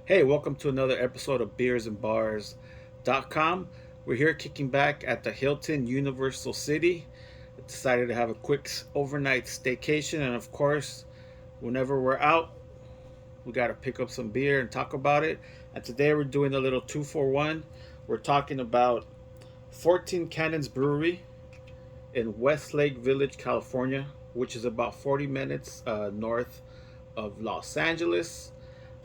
Hey, welcome to another episode of beersandbars.com. We're here kicking back at the Hilton Universal City. Decided to have a quick overnight staycation, and of course, whenever we're out, we got to pick up some beer and talk about it. And today we're doing a little 2-for-1. We're talking about 14 Cannons Brewery in Westlake Village, California, which is about 40 minutes north of Los Angeles.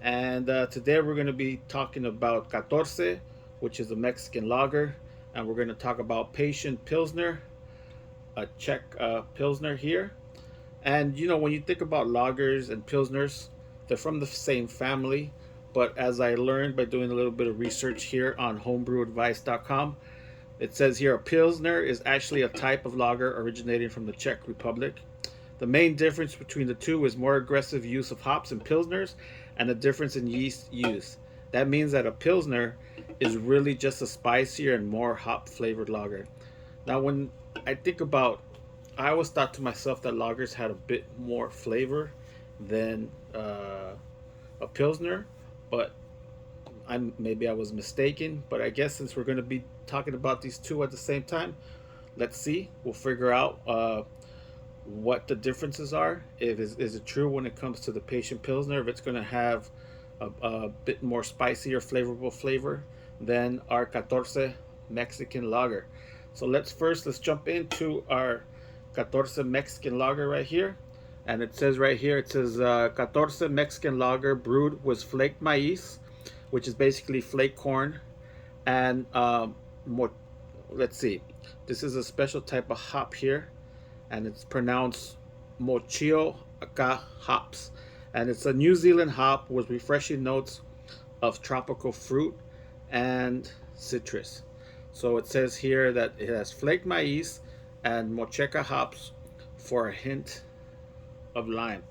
And today we're going to be talking about Catorce, which is a Mexican lager. And we're going to talk about Patient Pilsner, a Czech Pilsner here. And you know, when you think about lagers and Pilsners, they're from the same family. But as I learned by doing a little bit of research here on homebrewadvice.com, it says here a Pilsner is actually a type of lager originating from the Czech Republic. The main difference between the two is more aggressive use of hops in Pilsners and the difference in yeast use. That means that a Pilsner is really just a spicier and more hop flavored lager. Now, when I think about, I always thought to myself that lagers had a bit more flavor than a Pilsner, but maybe I was mistaken. But I guess since we're going to be talking about these two at the same time, let's see. We'll figure out what the differences are. Is it true when it comes to the Patient Pilsner, if it's going to have a bit more spicy or flavorful flavor than our Catorce Mexican Lager. So let's jump into our Catorce Mexican Lager right here. And it says right here, it says Catorce Mexican Lager brewed with flaked maize, which is basically flake corn, and more. Let's see, this is a special type of hop here, and it's pronounced Mochioca hops. And it's a New Zealand hop with refreshing notes of tropical fruit and citrus. So it says here that it has flaked maize and Mocheca hops for a hint of lime.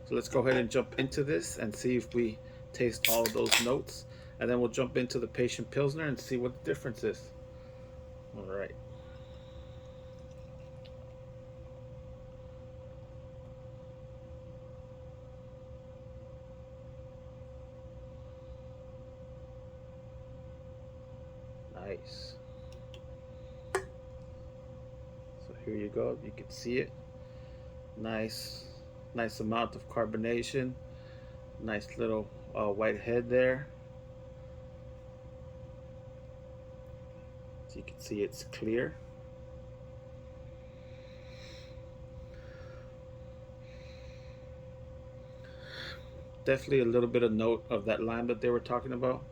So let's go ahead and jump into this and see if we taste all of those notes. And then we'll jump into the Patient Pilsner and see what the difference is. All right. Nice. So here you go. You can see it. Nice, nice amount of carbonation. Nice little white head there. So you can see it's clear. Definitely a little bit of note of that lime that they were talking about.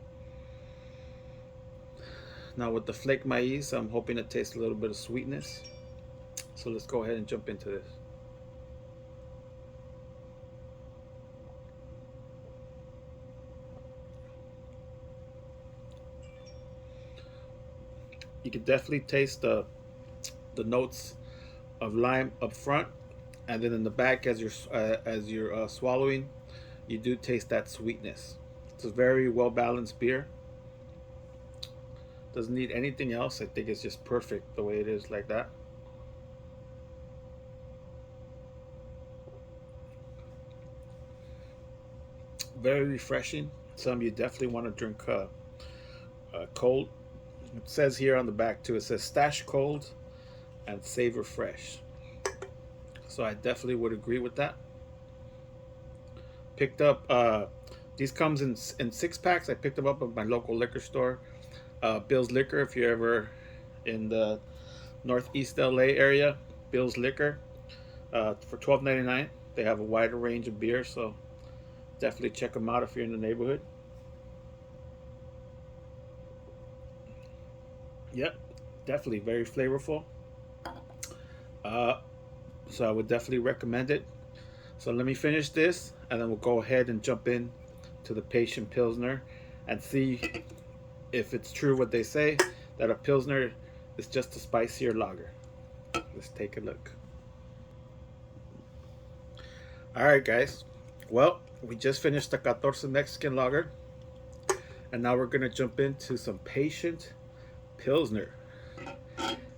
Now with the flake maize, I'm hoping to taste a little bit of sweetness. So let's go ahead and jump into this. You can definitely taste the notes of lime up front, and then in the back, as you're swallowing, you do taste that sweetness. It's a very well balanced beer. Doesn't need anything else. I think it's just perfect the way it is like that. Very refreshing. Some you definitely want to drink cold. It says here on the back too. It says stash cold and savor fresh. So I definitely would agree with that. Picked up these comes in 6 packs. I picked them up at my local liquor store, Bill's Liquor. If you're ever in the Northeast LA area, Bill's Liquor for $12.99. They have a wider range of beer, so definitely check them out if you're in the neighborhood. Yep, definitely very flavorful. Uh, so I would definitely recommend it. So let me finish this, and then we'll go ahead and jump in to the Patient Pilsner and see if it's true what they say, that a Pilsner is just a spicier lager. Let's take a look. All right, guys. Well, we just finished the Catorce Mexican Lager, and now we're gonna jump into some Patient Pilsner,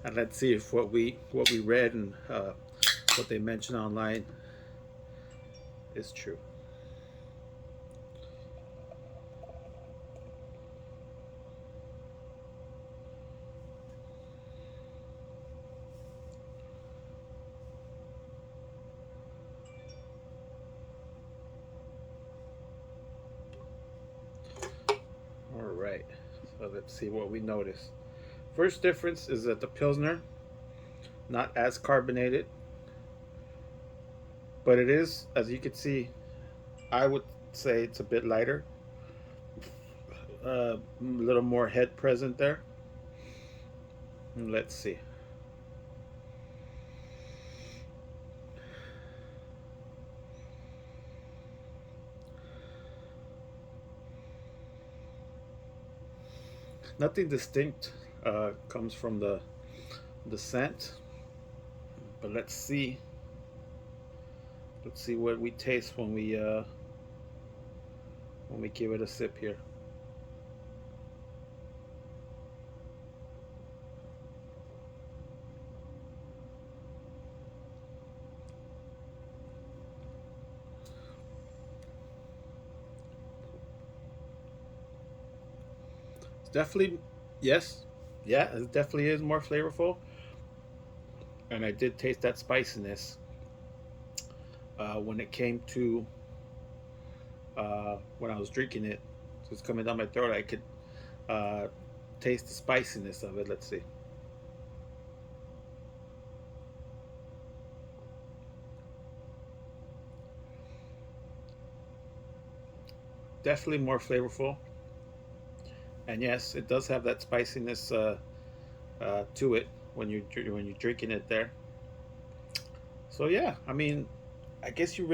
and let's see if what we read and what they mentioned online is true. right, so let's see what we notice. First difference is that the Pilsner, not as carbonated, but it is, as you can see, I would say it's a bit lighter. A little more head present there. Let's see. Nothing distinct comes from the scent, but let's see. Let's see what we taste when we give it a sip here. It's definitely, yes, yeah, it definitely is more flavorful, and I did taste that spiciness when it came to when I was drinking it. So it's coming down my throat. I could uh, taste the spiciness of it. Let's see. Definitely more flavorful, and yes, it does have that spiciness to it when you're drinking it there. So yeah, I mean, I guess you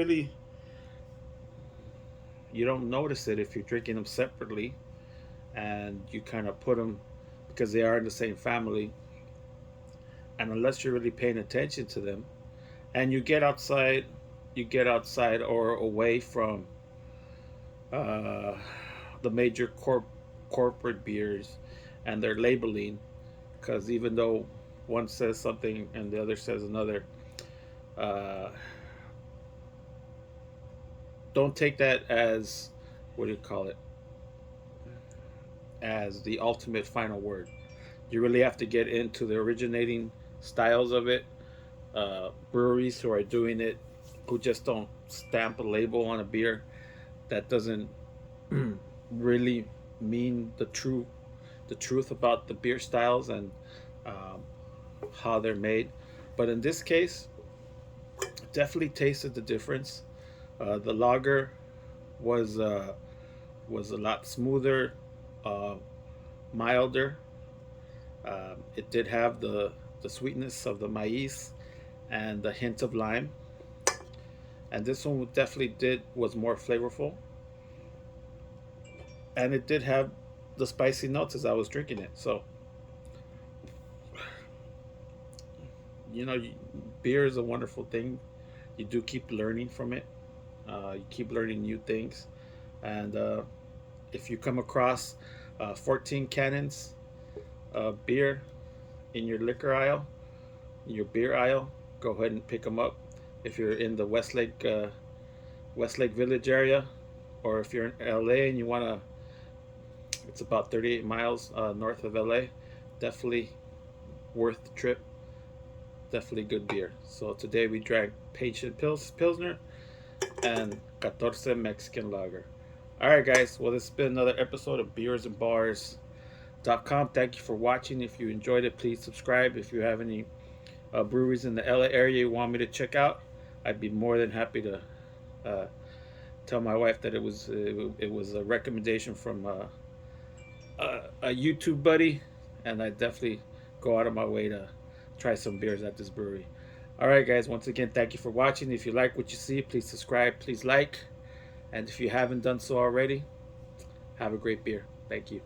don't notice it if you're drinking them separately, and you kind of put them because they are in the same family, and unless you're really paying attention to them, and you get outside or away from uh, the major corporate beers and their labeling, because even though one says something and the other says another, uh, don't take that as, what do you call it, as the ultimate final word. You really have to get into the originating styles of it. Breweries who are doing it, who just don't stamp a label on a beer that doesn't really mean the truth about the beer styles and um, how they're made. But in this case, definitely tasted the difference. The lager was uh, was a lot smoother, uh, milder. It did have the sweetness of the maize and the hint of lime. And this one definitely did was more flavorful, and it did have the spicy notes as I was drinking it. So you know, beer is a wonderful thing. You do keep learning from it. You keep learning new things, and if you come across 14 Cannons beer in your liquor aisle, in your beer aisle, go ahead and pick them up. If you're in the Westlake Village area, or if you're in LA and you want to, it's about 38 miles north of LA. Definitely worth the trip. Definitely good beer. So today we drank Patient Pilsner and Catorce Mexican Lager. All right, guys. Well, this has been another episode of beersandbars.com. Thank you for watching. If you enjoyed it, please subscribe. If you have any breweries in the LA area you want me to check out, I'd be more than happy to uh, tell my wife that it was a recommendation from a YouTube buddy, and I definitely go out of my way to try some beers at this brewery. All right, guys. Once again, thank you for watching. If you like what you see, please subscribe, please like, and if you haven't done so already, have a great beer. Thank you.